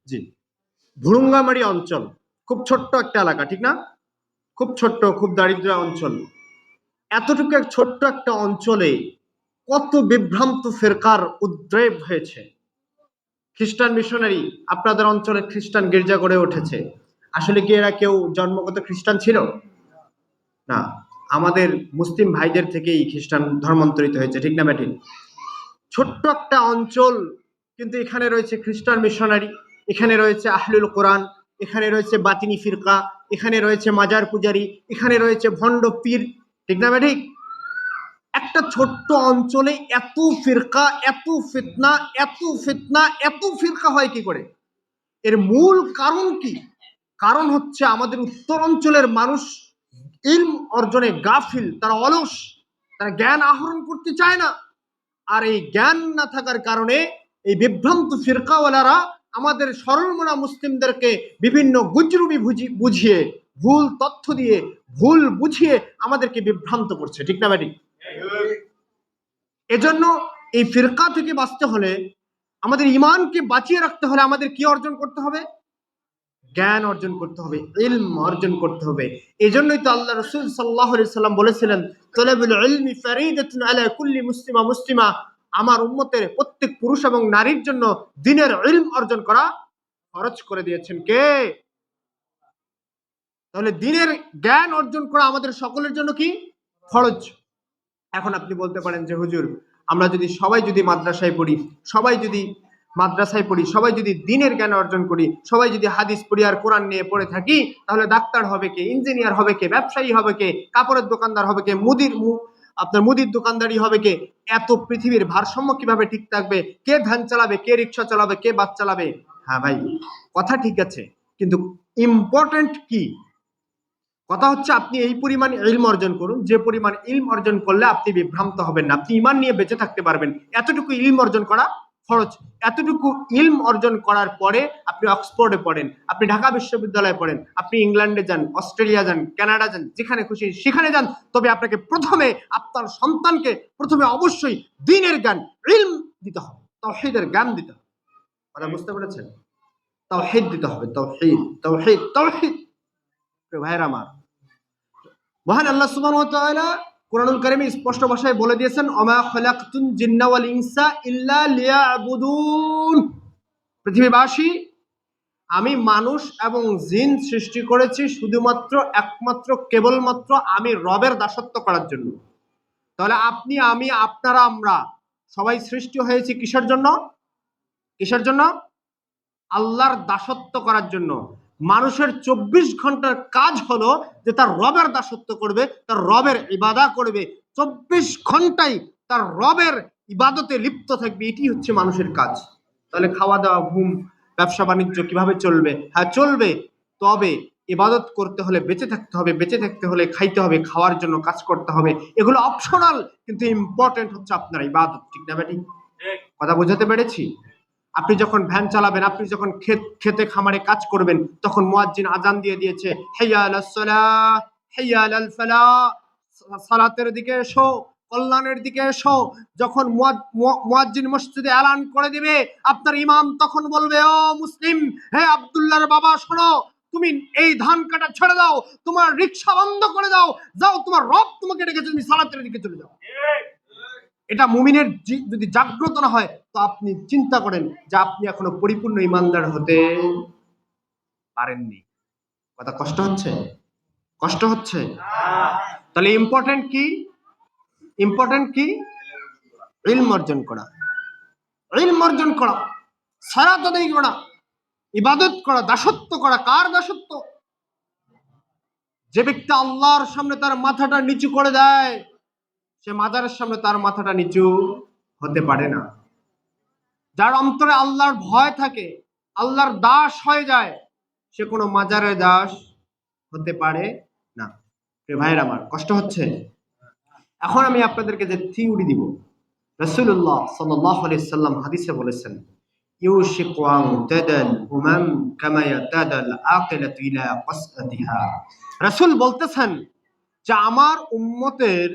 জি, ভুরুঙ্গামারি অঞ্চল খুব ছোট্ট একটা এলাকা, ঠিক না? খুব ছোট্ট, খুব দারিদ্র অঞ্চল। এতটুকু ছোট্ট একটা অঞ্চলে কত বিভ্রান্ত ফেরকার উদ্রেক হয়েছে। খ্রিস্টান মিশনারি, আপনাদের অঞ্চলে খ্রিস্টান গির্জা গড়ে উঠেছে। আসলে কি এরা কেউ জন্মগত খ্রিস্টান ছিল? না, আমাদের মুসলিম ভাইদের থেকেই খ্রিস্টান ধর্মান্তরিত হয়েছে, ঠিক না ব্যাটিন? ছোট্ট একটা অঞ্চল, কিন্তু এখানে রয়েছে খ্রিস্টান মিশনারি, এখানে রয়েছে আহলুল কোরআন, এখানে রয়েছে বাতিনি ফিরকা, এখানে রয়েছে মাজার পূজারি, এখানে রয়েছে ভণ্ড পীর, ঠিক না ব্যাঠিক? একটা ছোট্ট অঞ্চলে এত ফিরকা, এত ফিতনা, এত ফিতনা, এত ফিরকা হয় কি করে? এর মূল কারণ কি? কারণ হচ্ছে আমাদের উত্তর অঞ্চলের মানুষ ইলম অর্জনে গাফিল, তারা অলস, তারা জ্ঞান আহরণ করতে চায় না। আর এই জ্ঞান না থাকার কারণে এই বিভ্রান্ত ফিরকাওয়ালারা আমাদের সরলমনা মুসলিমদেরকে বিভিন্ন গুজরুবি বুঝিয়ে, ভুল তথ্য দিয়ে, ভুল বুঝিয়ে আমাদেরকে বিভ্রান্ত করছে, ঠিক না ব্যাটি? এজন্য এই ফিরকা থেকে বাঁচতে হলে, আমাদের ইমানকে বাঁচিয়ে রাখতে হলে আমাদের কি অর্জন করতে হবে? জ্ঞান অর্জন করতে হবে, ইলম অর্জন করতে হবে। এই জন্যই তো আল্লাহ রাসূল সাল্লাল্লাহু আলাইহি সাল্লাম বলেছিলেন, তলাবুল ইলমি ফারিদাতুন আলা কুল্লি মুসলিমা মুসলিমা, আমার উম্মতের প্রত্যেক পুরুষ এবং নারীর জন্য দ্বীনের ইলম অর্জন করা ফরজ করে দিয়েছেন কে? তাহলে দ্বীনের জ্ঞান অর্জন করা আমাদের সকলের জন্য কি ফরজ। এখন আপনি বলতে পারেন যে হুজুর, আমরা যদি সবাই যদি মাদ্রাসায় পড়ি, সবাই যদি দ্বীনের জ্ঞান অর্জন করি, সবাই যদি হাদিস পড়ি আর কোরআন নিয়ে পড়ে থাকি, তাহলে ডাক্তার হবে কে, ইঞ্জিনিয়ার হবে কে, ব্যবসায়ী হবে কে, কাপড়ের দোকানদার হবে কে, মুদির দোকানদারি হবে কে? এত পৃথিবীর ভারসাম্য কিভাবে ঠিক থাকবে? কে ভ্যান চালাবে, কে রিক্সা চালাবে, কে বাস চালাবে? হ্যাঁ ভাই, কথা ঠিক আছে, কিন্তু ইম্পর্টেন্ট কি? কথা হচ্ছে আপনি এই পরিমাণ ইলম অর্জন করুন, যে পরিমাণ ইলম অর্জন করলে আপনি বিভ্রান্ত হবেন না, আপনি ঈমান নিয়ে বেঁচে থাকতে পারবেন। এতটুকু ইলম অর্জন করা ফরজ। এতটুকু ইলম অর্জন করার পরে আপনি অক্সফোর্ডে পড়েন, আপনি ঢাকা বিশ্ববিদ্যালয়ে পড়েন, আপনি ইংল্যান্ডে যান, অস্ট্রেলিয়া যান, কানাডা যান, যেখানে খুশি সেখানে যান, তবে আপনাকে প্রথমে আপনার সন্তানকে অবশ্যই দ্বীনের জ্ঞান, ইলম দিতে হবে, তাওহীদের জ্ঞান দিতে হবে। কথা বুঝতে পেরেছেন? তাওহীদ দিতে হবে, তাওহীদ, তাওহীদ, তাওহীদ। ভাইরা আমার, মহান আল্লাহ সুবহানাহু ওয়া তাআলা কুরআনুল কারীমে স্পষ্ট ভাষায় বলে দিয়েছেন, ওমা খালাকতুল জিন্না ওয়াল ইনসা ইল্লা লিয়াবুদুন। পৃথিবীবাসী, আমি মানুষ এবং জিন সৃষ্টি করেছি শুধুমাত্র, একমাত্র, কেবলমাত্র আমি রবের দাসত্ব করার জন্য। তাহলে আপনি, আমি, আপনারা, আমরা সবাই সৃষ্টি হয়েছি কিসের জন্য? কিসের জন্য? আল্লাহর দাসত্ব করার জন্য। মানুষের 24 ঘন্টার কাজ হলো যে তার রবের দাসত্ব করবে, তার রবের ইবাদত করবে, 24 ঘন্টাই তার রবের ইবাদতে লিপ্ত থাকবে। এটি হচ্ছে মানুষের কাজ। তাহলে খাওয়া দাওয়া, ঘুম, ব্যবসা বাণিজ্য কিভাবে চলবে? হ্যাঁ চলবে, তবে ইবাদত করতে হলে বেঁচে থাকতে হবে, বেঁচে থাকতে হলে খাইতে হবে, খাওয়ার জন্য কাজ করতে হবে। এগুলো অপশনাল, কিন্তু ইম্পর্টেন্ট হচ্ছে আপনার ইবাদত, ঠিক না বেটি? কথা বোঝাতে পেরেছি? আপনি যখন ভ্যান চালাবেন, আপনি যখন খেতে খামারে কাজ করবেন, তখন মুয়াজ্জিন আজান দিয়ে দিয়েছে, হাইয়া আলাস সালাহ, হাইয়া আলাল ফালাহ, সালাতের দিকে এসো, কল্যাণের দিকে এসো। যখন মুয়াজ্জিন মসজিদে এলান করে দিবে, আপনার ইমাম তখন বলবে, ও মুসলিম, হে আব্দুল্লাহর বাবা শোনো, তুমি এই ধান কাটা ছেড়ে দাও, তোমার রিকশা বন্ধ করে দাও, যাও, তোমার রব তোমাকে ডেকেছে, তুমি সালাতের দিকে চলে যাও। এটা মুমিনের যদি জাগ্রত না হয়, তো আপনি চিন্তা করেন যে আপনি এখনো পরিপূর্ণ ইমানদার হতে পারেননি। কথা কষ্ট হচ্ছে? কষ্ট হচ্ছে? তাহলে ইম্পর্টেন্ট কি? ইম্পর্টেন্ট কি? ইলম অর্জন করা, ইলম অর্জন করা, সালাত আদায় করা, ইবাদত করা, দাসত্ব করা। কার দাসত্ব? যে ব্যক্তি আল্লাহর সামনে তার মাথাটা নিচু করে দেয়, সে মাজারের সামনে তার মাথাটা নিচু হতে পারে না। যার অন্তরে আল্লাহর ভয় থাকে, আল্লাহর দাস হয়ে যায়, সে কোনো মাজারের দাস হতে পারে না। ভাইয়ের আমার, কষ্ট হচ্ছে? এখন আমি আপনাদেরকে যে থিওরি দিব, রাসূলুল্লাহ সাল্লাল্লাহু আলাইহি সাল্লাম হাদিসে বলেছেন, ইউশিকু আন তাদাল উমাম কামা ইয়াতাদাল আকিলাতু ইলা কসআতিহা। রাসূল বলতেছেন যে আমার উম্মতের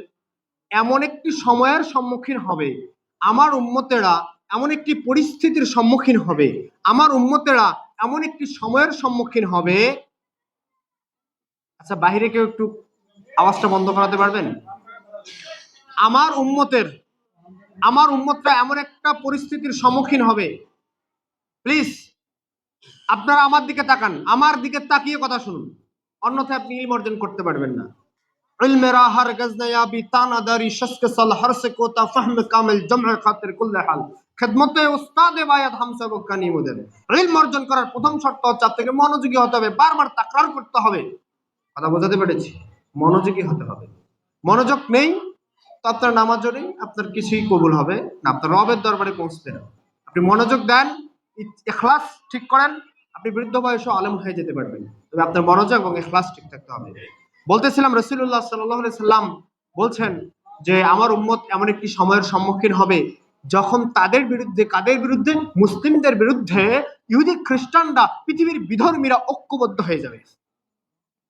এমন একটি সময়ের সম্মুখীন হবে, আমার উম্মতেরা এমন একটি পরিস্থিতির সম্মুখীন হবে, আমার উম্মতেরা এমন একটি সময়ের সম্মুখীন হবে। আচ্ছা, বাহিরে কেউ একটু আওয়াজটা বন্ধ করাতে পারবেন? আমার উম্মতরা এমন একটা পরিস্থিতির সম্মুখীন হবে, প্লিজ আপনারা আমার দিকে তাকান, আমার দিকে তাকিয়ে কথা শুনুন, অন্যথায় আপনি ইলম অর্জন করতে পারবেন না। ইলমেরা হরগজ নয়াবি তানাদারি শস্ক সাল হরসে কোতা ফাহম কামিল জমআ খাতির কুল্লে হাল খিদমতে উস্তাদে বায়াত হাম সব কানি মুদের। ইলম অর্জন করার প্রথম শর্ত হচ্ছে আপনাকে মনোযোগী হতে হবে, বারবার তাকরার করতে হবে। কথা বোঝাতে পেরেছি? মনোযোগী হতে হবে। মনোযোগ নেই তো আপনার নামাজও নেই, আপনার কিছুই কবুল হবে না, আপনার রবের দরবারে পৌঁছতে না। আপনি মনোযোগ দেন, ইখলাস ঠিক করেন, আপনি বৃদ্ধ বয়সে আলেম হয়ে যেতে পারবেন, তবে আপনার মনোযোগ এবং ইখলাস ঠিক থাকতে হবে। বলতেছিলাম রাসূলুল্লাহ সাল্লাল্লাহু আলাইহি সাল্লাম বলছেন যে আমার উম্মত এমন একটি সময়ের সম্মুখীন হবে যখন কাদের বিরুদ্ধে? মুসলিমদের বিরুদ্ধে ইহুদি খ্রিস্টানরা, পৃথিবীর বিধর্মীরা ঐক্যবদ্ধ হয়ে যাবে।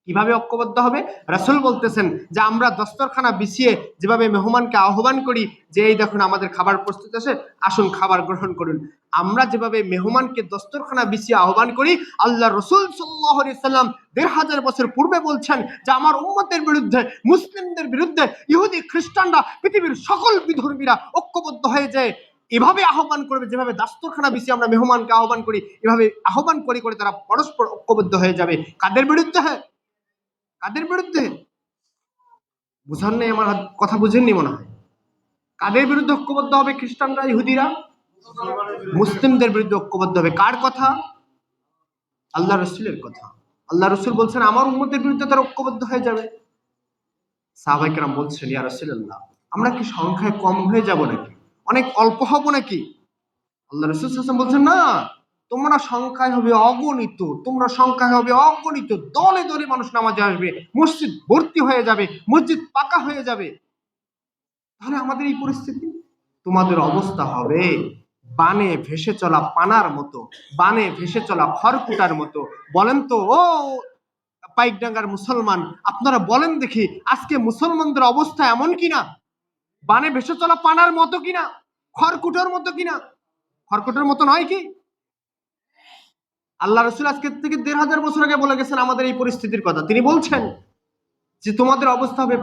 কিভাবে ঐক্যবদ্ধ হবে? রাসূল বলতেছেন যে আমরা দস্তরখানা বিছিয়ে যেভাবে মেহমানকে আহ্বান করি যে এই দেখুন আমাদের খাবার প্রস্তুত আছে, আসুন খাবার গ্রহণ করুন, আমরা যেভাবে মেহমানকে দস্তরখানা বিছিয়ে আহ্বান করি, আল্লাহ রাসূল সাল্লাল্লাহু আলাইহি সাল্লাম ১৫০০ বছর পূর্বে বলছেন যে আমার উম্মতের বিরুদ্ধে, মুসলিমদের বিরুদ্ধে ইহুদি খ্রিস্টানরা, পৃথিবীর সকল বিধর্মীরা ঐক্যবদ্ধ হয়ে যায়, এভাবে আহ্বান করবে যেভাবে দাস্তরখানা বিছিয়ে আমরা মেহমানকে আহ্বান করি, এভাবে আহ্বান করে করে তারা পরস্পর ঐক্যবদ্ধ হয়ে যাবে। কাদের বিরুদ্ধে? কাদের বিরুদ্ধে? বুঝান নাই, আমার কথা বুঝেননি মনে হয়। কাদের বিরুদ্ধে ঐক্যবদ্ধ হবে খ্রিস্টানরা, ইহুদিরা? মুসলিমদের বিরুদ্ধে ঐক্যবদ্ধ হবে। কার কথা? আল্লাহ রসুলের কথা। আল্লাহ রসুল বলছেন আমার উম্মতের বিরুদ্ধে তারা ঐক্যবদ্ধ হয়ে যাবে। সাহাবায়ে কেরাম বলছেন ইয়া রাসূলুল্লাহ, আমরা কি সংখ্যায় কম হয়ে যাব নাকি? অনেক অল্প হব নাকি? আল্লাহ রসুল সাল্লাল্লাহু আলাইহি ওয়াসাল্লাম বলছেন না, তোমরা সংখ্যায় হবে অগণিত, তোমরা সংখ্যায় হবে অগণিত, দলে দলে মানুষ নামাজে আসবে, মসজিদ ভর্তি হয়ে যাবে, মসজিদ পাকা হয়ে যাবে। তাহলে আমাদের এই পরিস্থিতি, তোমাদের অবস্থা হবে বানে ভেসে চলা পানার মতো, বানে ভেসে চলা খড়কুটার মতো। বলেন তো ও পাইকডাঙ্গার মুসলমান, আপনারা বলেন দেখি আজকে মুসলমানদের অবস্থা এমন কিনা? বানে ভেসে চলা পানার মতো কিনা? খড়কুটার মতো কিনা? খড়কুটার মতো নয় কি? আল্লাহ রসুল আজকে থেকে ১৫০০ বছর আগে বলে গেছেন আমাদের এই পরিস্থিতির কথা। তিনি বলছেন যে তোমাদের অবস্থা হবে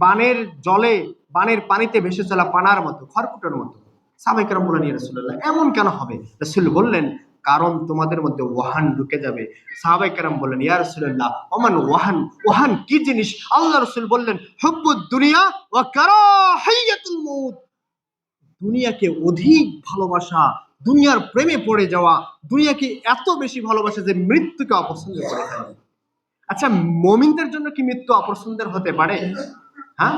বানের জলে, বানের পানিতে ভেসে চলা পানার মতো, খড়কুটার মতো। সাহাবায়ে কেরাম বললেন ইয়া রাসূলুল্লাহ এমন কেন হবে? রাসূল বললেন কারণ তোমাদের মধ্যে ওয়াহান ঢুকে যাবে। সাহাবায়ে কেরাম বললেন ইয়া রাসূলুল্লাহ ওমান ওয়াহান? ওয়াহান কি জিনিস? আল্লাহ রসুল বললেন হুব্বুদ দুনিয়া ওয়া কারাহিয়াতুল মউত। দুনিয়াকে অধিক ভালোবাসা, দুনিয়ার প্রেমে পড়ে যাওয়া, দুনিয়াকে এত বেশি ভালোবাসা যে মৃত্যুকে অপছন্দ করে ফেলে। আচ্ছা, মুমিনদের জন্য কি মৃত্যু অপছন্দের হতে পারে? হ্যাঁ,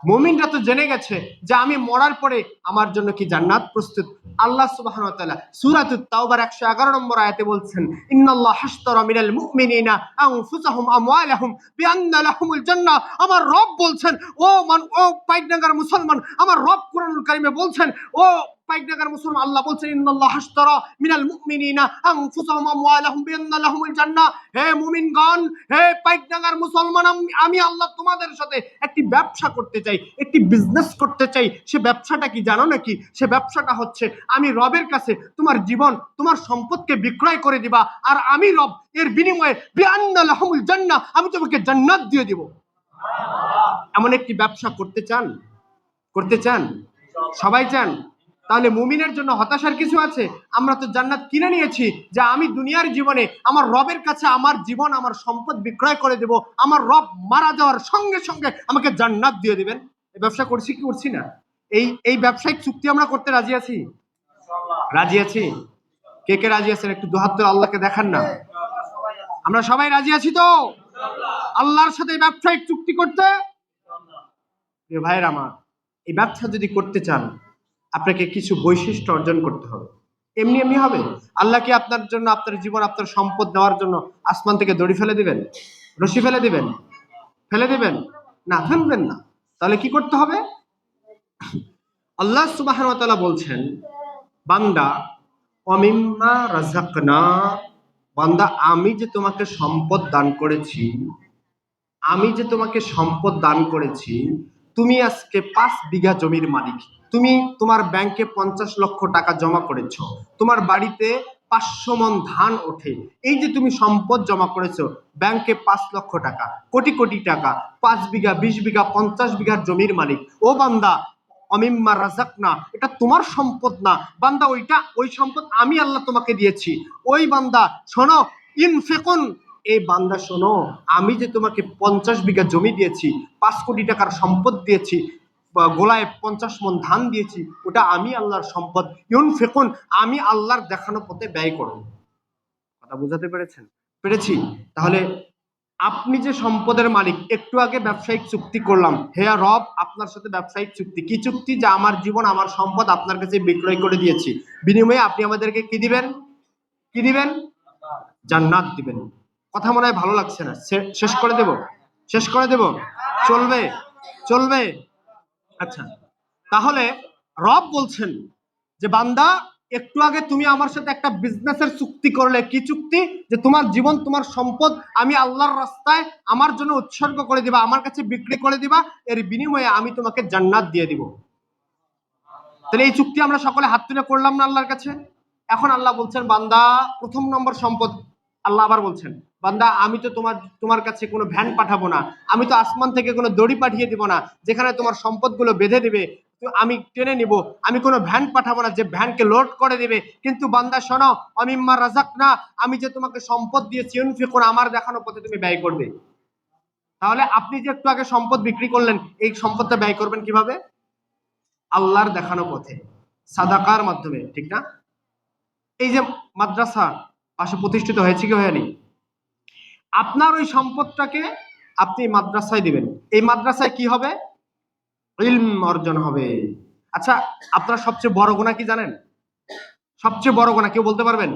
মুমিনরা তো জেনে গেছে যে আমি মরার পরে আমার জন্য কি জান্নাত প্রস্তুত। আল্লাহ সুবহানাহু ওয়া তাআলা সূরাতুত তাওবার ১১১ নম্বর আয়াতে বলছেন ইন্নাল্লাহ হাশতারা মিনাল মুমিনিনা আনফুসাহুম আমওয়ালাহুম বিআন্না লাহুমুল জান্নাহ। আমার রব বলছেন ও পাইকডাঙ্গার মুসলমান, আমার রব কুরআনুল কারীমে বলছেন ও পাইকডাঙ্গার মুসলমান, আল্লাহ বলছেন ইন্নাল্লাহ হাশতারা মিনাল মুমিনিনা আনফুসাহুম আমওয়ালাহুম বিআন্না লাহুমুল জান্নাহ। হে মুমিনগণ, হে পাইকডাঙ্গার মুসলমান, আমি আল্লাহ তোমাদের সাথে একটি ব্যবসা করতে চাই, একটি বিজনেস করতে চাই। সে ব্যবসাটা কি জানো নাকি? সে ব্যবসাটা হচ্ছে আমি রবের কাছে তোমার জীবন, তোমার সম্পদকে বিক্রয় করে দিবা, আর আমি রব এর বিনিময়ে বিআন্না লাহুমুল জান্নাহ, আমি তোমাকে জান্নাত দিয়ে দিব। এমন একটি ব্যবসা করতে চান? করতে চান? সবাই চান? তাহলে মুমিনের জন্য হতাশার কিছু আছে? আমরা তো জান্নাত কিনে নিয়েছি যে আমি দুনিয়ার জীবনে আমার রবের কাছে আমার জীবন, আমার সম্পদ বিক্রয় করে দেব, আমার রব মারা যাওয়ার সঙ্গে সঙ্গে আমাকে জান্নাত দিয়ে দিবেন। এই ব্যবসা করছি কি করছি না? এই ব্যবসায়িক চুক্তি আমরা করতে রাজি আছি? রাজি আছি? কে কে রাজি আছেন একটু দুহাত তুলে আল্লাহকে দেখান না। আমরা সবাই রাজি আছি তো আল্লাহর সাথে ব্যবসায়িক চুক্তি করতে? ভাইয়ের আমার, এই ব্যবসা যদি করতে চান আপনাকে কিছু বৈশিষ্ট্য অর্জন করতে হবে। এমনি এমনি হবে? আল্লাহ কি আপনার জন্য, আপনার জীবন, আপনার সম্পদ নেওয়ার জন্য আসমান থেকে দড়ি ফেলে দিবেন, রশি ফেলে দিবেন? ফেলে দিবেন না, ফেলবেন না। তাহলে কি করতে হবে? আল্লাহ সুবহানাহু ওয়া তাআলা বলছেন বান্দা ওয়ামিম্মা রাযাকনা, বান্দা আমি যে তোমাকে সম্পদ দান করেছি, আমি যে তোমাকে সম্পদ দান করেছি, তুমি আজকে ৫ বিঘা জমির মালিক, তুমি তোমার ব্যাংকে ৫০ লক্ষ টাকা জমা করেছো, তোমার বাড়িতে 500 মণ ধান ওঠে। এই যে তুমি সম্পদ জমা করেছো ব্যাংকে, 5 লক্ষ টাকা, কোটি কোটি টাকা, 5 বিঘা, 20 বিঘা, 50 বিঘার জমির মালিক। ও বান্দা, অমিম্মা রাযাকনা, এটা তোমার সম্পদ না বান্দা, ওই সম্পদ আমি আল্লাহ তোমাকে দিয়েছি। ওই বান্দা শোনো, ইনফিকুন, এই বান্দা শোনো, আমি যে তোমাকে 50 বিঘা জমি দিয়েছি, 5 কোটি টাকার সম্পদ দিয়েছি, গোলায় 50 মণ ধান দিয়েছি, ওটা আমি আল্লাহর সম্পদ। ইউনফিকুন, আমি আল্লাহর দেখানো পথে ব্যয় করো। কথা বুঝাতে পেরেছি? তাহলে আপনি যে সম্পদের মালিক, একটু আগে ব্যবসায়িক চুক্তি করলাম, হে রব আপনার সাথে ব্যবসায়িক চুক্তি। কি চুক্তি? যে আমার জীবন, আমার সম্পদ আপনার কাছে বিক্রয় করে দিয়েছি, বিনিময়ে আপনি আমাদেরকে কি দিবেন? জান্নাত দিবেন। কথা মনে হয় ভালো লাগছে না, শেষ করে দেব? চলবে? আচ্ছা, তাহলে রব বলছেন যে বান্দা, একটু আগে তুমি আমার সাথে একটা বিজনেসের চুক্তি করলে। কি চুক্তি? যে তোমার জীবন, তোমার সম্পদ আমি আল্লাহর রাস্তায় আমার জন্য উৎসর্গ করে দিবা, আমার কাছে বিক্রি করে দিবা, এর বিনিময়ে আমি তোমাকে জান্নাত দিয়ে দিব। তাহলে এই চুক্তি আমরা সকলে হাত তুলে করলাম না আল্লাহর কাছে? এখন আল্লাহ বলছেন বান্দা, 1 নম্বর সম্পদ, আল্লাহ আবার বলছেন বান্দা, আমি তো তোমার কাছে কোনো ভ্যান পাঠাবো না, আমি তো আসমান থেকে কোনো দড়ি পাঠিয়ে দিব না যেখানে তোমার সম্পদগুলো বেঁধে দিবে, আমি টেনে নিব। আমি কোনো ভ্যান পাঠাবো না যে ভ্যানকে লোড করে দিবে। কিন্তু বান্দা শোনো, অমিম্মা রাযাকনা, আমি যে তোমাকে সম্পদ দিয়েছি, ইউনফিকুন, আমার দেখানো পথে তুমি ব্যয় করবে। তাহলে আপনি যে একটু আগে সম্পদ বিক্রি করলেন, এই সম্পদটা ব্যয় করবেন কিভাবে? আল্লাহর দেখানো পথে, সাদাকার মাধ্যমে, ঠিক না? এই যে মাদ্রাসা পাশে প্রতিষ্ঠিত হয়েছে কি হয়নি? আপনার ওই সম্পদটাকে আপনি মাদ্রাসায় দিবেন। এই মাদ্রাসায় কি হবে? ইলম অর্জন হবে। আচ্ছা, আপনার সবচেয়ে বড় গুনাহ কি জানেন? সবচেয়ে বড় গুনাহ কেউ বলতে পারবেন?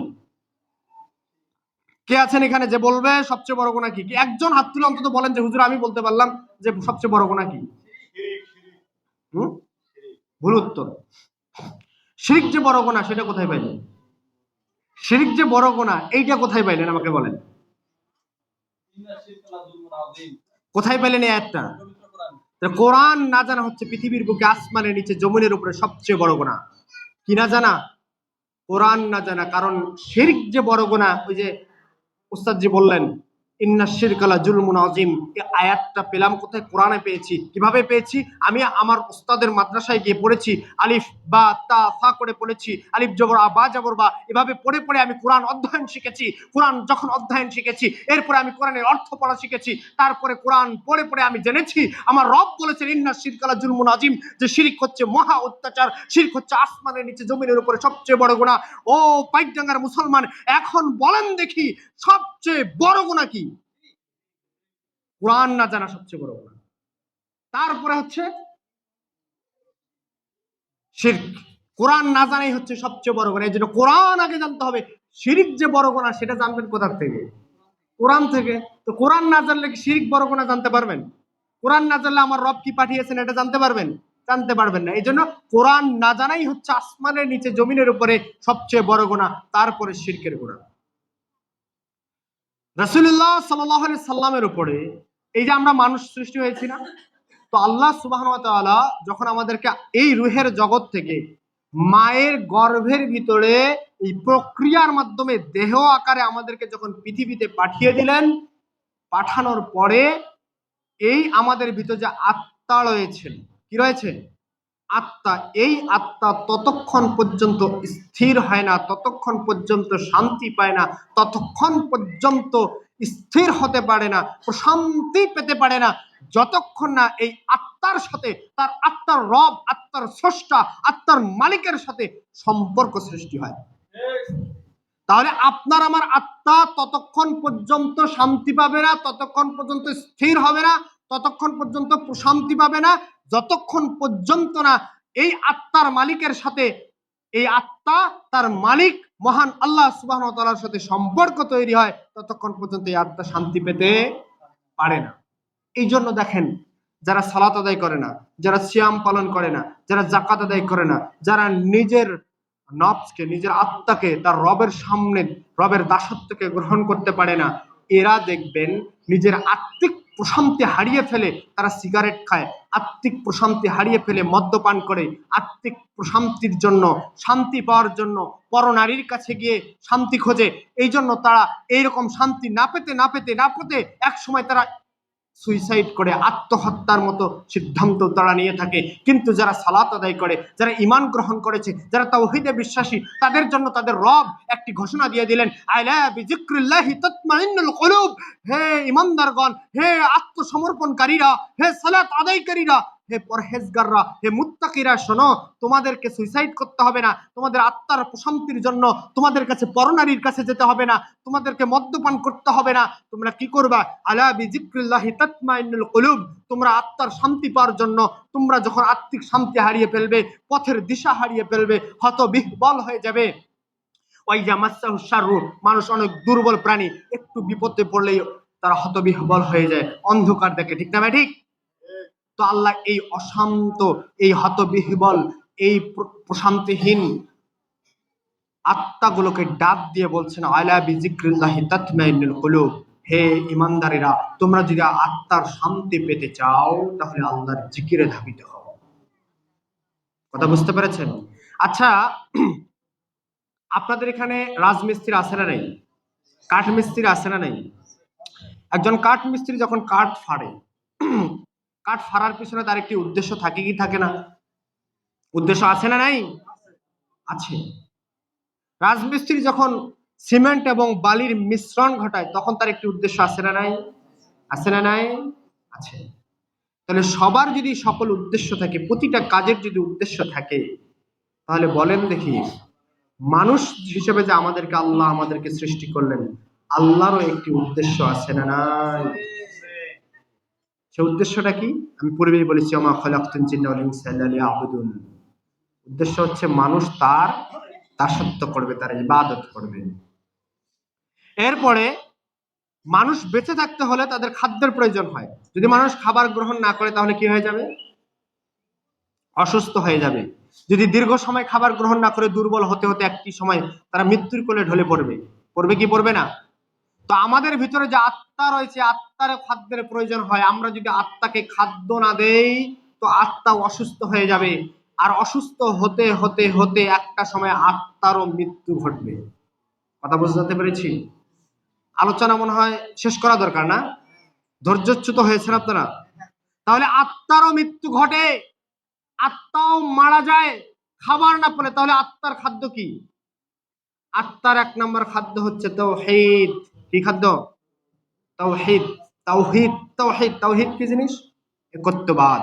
কে আছেন এখানে যে বলবে সবচেয়ে বড় গুনাহ কি? একজন হাত তুলে অন্তত বলেন যে হুজুর আমি বলতে পারলাম যে সবচেয়ে বড় গুনাহ কি? ভুল উত্তর। শিরক যে বড় গুনাহ, সেটা কোথায় পাইলেন? শিরক যে বড় গুনাহ, এইটা কোথায় পাইলেন আমাকে বলেন? কোথায় পেলেন এই আয়াতটা? কোরআন না জানা হচ্ছে পৃথিবীর বুকে, আসমানের নিচে, জমিনের উপরে সবচেয়ে বড় গুনাহ। কি না জানা? কোরআন না জানা। কারণ শিরক যে বড় গুনাহ, ওই যে উস্তাদ জি বললেন ইন্না শিরকা লা জুলমুন আযীম, এই আয়াতটা পেলাম কোথায়? কোরআনে পেয়েছি। কিভাবে পেয়েছি? আমি আমার উস্তাদের মাদ্রাসায় গিয়ে পড়েছি, আলিফ বা তা সা করে পড়েছি, আলিফ জবর আ বা জবর বা, এভাবে পড়ে পড়ে আমি কোরআন অধ্যয়ন শিখেছি। কোরআন যখন অধ্যয়ন শিখেছি, এরপরে আমি কোরআনের অর্থ পড়া শিখেছি। তারপরে কোরআন পড়ে পড়ে আমি জেনেছি আমার রব বলেছেন ইন্না শিরকা লা জুলমুন আযীম, যে শিরক হচ্ছে মহা অত্যাচার, শিরক হচ্ছে আসমানের নিচে, জমিনের উপরে সবচেয়ে বড় গুনাহ। ও পাইকডাঙ্গার মুসলমান, এখন বলেন দেখি সবচেয়ে বড় গুনাহ কি? কোরআন না জানা সবচেয়ে বড় গুনাহ। তারপরে হচ্ছে শিরক। কোরআন না জানাই হচ্ছে সবচেয়ে বড় গুনাহ। এই জন্য কোরআন আগে জানতে হবে। শিরক যে বড় গুনাহ, সেটা জানবেন কোথা থেকে? কোরআন থেকে। তো কোরআন না জানলে কি শিরক বড় গুনাহ জানতে পারবেন? কোরআন না জানলে আমার রব কি পাঠিয়েছেন এটা জানতে পারবেন? জানতে পারবেন না। এই জন্য কোরআন না জানাই হচ্ছে আসমানের নিচে, জমিনের উপরে সবচেয়ে বড় গুনাহ, তারপরে শিরকের গুনাহ। রাসূলুল্লাহ সাল্লাল্লাহু আলাইহি সাল্লামের উপরে, এই যে আমরা মানুষ সৃষ্টি হয়েছি না, তো আল্লাহ সুবহানাহু ওয়া তাআলা যখন আমাদেরকে এই রুহের জগৎ থেকে মায়ের গর্ভের ভিতরে এই প্রক্রিয়ার মাধ্যমে দেহ আকারে আমাদেরকে যখন পৃথিবীতে পাঠিয়ে দিলেন, পাঠানোর পরে এই আমাদের ভিতরে যে আত্মা রয়েছে, কি রয়েছে? আত্মা। এই আত্মা ততক্ষণ পর্যন্ত স্থির হয় না, ততক্ষণ পর্যন্ত শান্তি পায় না, ততক্ষণ পর্যন্ত স্থির হতে পারে না, প্রশান্তি পেতে পারে না, যতক্ষণ না এই আত্মার সাথে, তার আত্মার রব, আত্মার স্রষ্টা, আত্মার মালিকের সাথে সম্পর্ক সৃষ্টি হয়। তাহলে আপনার আমার আত্মা ততক্ষণ পর্যন্ত শান্তি পাবে না, ততক্ষণ পর্যন্ত স্থির হবে না, ততক্ষণ পর্যন্ত প্রশান্তি পাবে না, যতক্ষণ পর্যন্ত না এই আত্মার মালিকের সাথে, এই আত্মা তার মালিক মহান আল্লাহ সুবহানাহু ওয়া তাআলার সাথে সম্পর্ক তৈরি হয়, ততক্ষণ পর্যন্ত এই আত্মা শান্তি পেতে পারে না। এই জন্য দেখেন, যারা সালাত আদায় করে না, যারা সিয়াম পালন করে না, যারা যাকাত আদায় করে না, যারা নিজের নফসকে, নিজের আত্মাকে তার রবের সামনে, রবের দাসত্বকে গ্রহণ করতে পারে না, এরা দেখবেন নিজের আত্মিক প্রশান্তি হারিয়ে ফেলে তারা সিগারেট খায়, আত্মিক প্রশান্তি হারিয়ে ফেলে মদ্যপান করে, আত্মিক প্রশান্তির জন্য, শান্তি পাওয়ার জন্য পরনারীর কাছে গিয়ে শান্তি খোঁজে। এই জন্য তারা এইরকম শান্তি না পেতে না পেতে না পেতে এক সময় তারা সুইসাইড করে, আত্মহত্যার মতো সিদ্ধান্ত তারা নিয়ে থাকে। কিন্তু যারা সালাত আদায় করে, যারা ঈমান গ্রহণ করেছে, যারা তাওহীদে বিশ্বাসী, তাদের জন্য তাদের রব একটি ঘোষণা দিয়ে দিলেন, আলা বিযিক্রিল্লাহি তাতমাইন্নুল কুলুব। হে ঈমানদারগণ, হে আত্মসমর্পণকারীরা, হে সালাত আদায়কারীরা, হে পরহেজগাররা, হে মুত্তাকিরা, শোনো, তোমাদেরকে সুইসাইড করতে হবে না, তোমাদের আত্মার প্রশান্তির জন্য তোমাদের কাছে পরনারীর কাছে যেতে হবে না, তোমাদেরকে মদ্যপান করতে হবে না। তোমরা কি করবা? আলা বিযিক্রিল্লাহি তাতমাইন্নুল কুলুব। তোমরা আত্মার শান্তি পাওয়ার জন্য, তোমরা যখন আত্মিক শান্তি হারিয়ে ফেলবে, পথের দিশা হারিয়ে ফেলবে, হতবিহ্বল হয়ে যাবে। ওয়াইজা মাসসাহু শাররু, মানুষ অনেক দুর্বল প্রাণী, একটু বিপদে পড়লেই তারা হতবিহ্বল হয়ে যায়, অন্ধকার দেখে, ঠিক না ভাই? ঠিক। তো আল্লাহ এই অশান্ত, এই হতবিহ্বল, এই প্রশান্তিহীন আত্মাগুলোকে ডাক দিয়ে বলছেন, আলা বিযিক্রিল্লাহি তাতমাইন্নুল কুলুব। হে ইমানদারেরা, তোমরা যদি আত্মার শান্তি পেতে চাও তাহলে আল্লাহর জিকিরে ধাবিত হও। কথা বুঝতে পেরেছেন? আচ্ছা, আপনাদের এখানে রাজমিস্ত্রি আছে না নেই? কাঠ মিস্ত্রি আছে না নেই? একজন কাঠ মিস্ত্রি যখন কাঠ ফাড়ে, কাঠ ফাড়ার পিছনে তার একটি উদ্দেশ্য থাকে কি থাকে না? উদ্দেশ্য আছে না নাই? আছে। রাজমিস্ত্রি যখন সিমেন্ট এবং বালির মিশ্রণ ঘটায় তখন তার একটি উদ্দেশ্য আছে না নাই? আছে না নাই? আছে। তাহলে সবার যদি সকল উদ্দেশ্য থাকে, প্রতিটা কাজের যদি উদ্দেশ্য থাকে, তাহলে বলেন দেখি, মানুষ হিসেবে যে আমাদেরকে আল্লাহ আমাদেরকে সৃষ্টি করলেন, আল্লাহরও একটি উদ্দেশ্য আছে না নাই? সে উদ্দেশ্যটা কি? আমি পূর্বেই বলেছি, ওমা খালাকতুল জিন্না ওয়াল ইনসা ইল্লা লিয়াবুদুন। উদ্দেশ্য হচ্ছে মানুষ তার দাসত্ব করবে, তার ইবাদত করবে। এরপরে মানুষ বেঁচে থাকতে হলে তাদের খাদ্যের প্রয়োজন হয়। যদি মানুষ খাবার গ্রহণ না করে তাহলে কি হয়ে যাবে? অসুস্থ হয়ে যাবে। যদি দীর্ঘ সময় খাবার গ্রহণ না করে দুর্বল হতে হতে একটি সময় তারা মৃত্যুর কোলে ঢলে পড়বে। পড়বে কি পড়বে না? তো আমাদের ভিতরে যে আত্মা রয়েছে, আত্মার খাদ্যের প্রয়োজন হয়। আমরা যদি আত্মাকে খাদ্য না দেই তো আত্মা অসুস্থ হয়ে যাবে, আর অসুস্থ হতে হতে হতে একটা সময় আত্মারও মৃত্যু ঘটবে। কথা বুঝতে পেরেছি? আলোচনা মনে হয় শেষ করা দরকার, না? ধৈর্যচ্যুত হয়েছেন আপনারা? তাহলে আত্মারও মৃত্যু ঘটে, আত্মাও মারা যায় খাবার না পেলে। তাহলে আত্মার খাদ্য কি? আত্মার এক নম্বর খাদ্য হচ্ছে তাওহীদ। কি খাদ্য? তাওহীদ। তাওহীদ, তাওহীদ, তাওহীদ কি জিনিস? একত্ববাদ।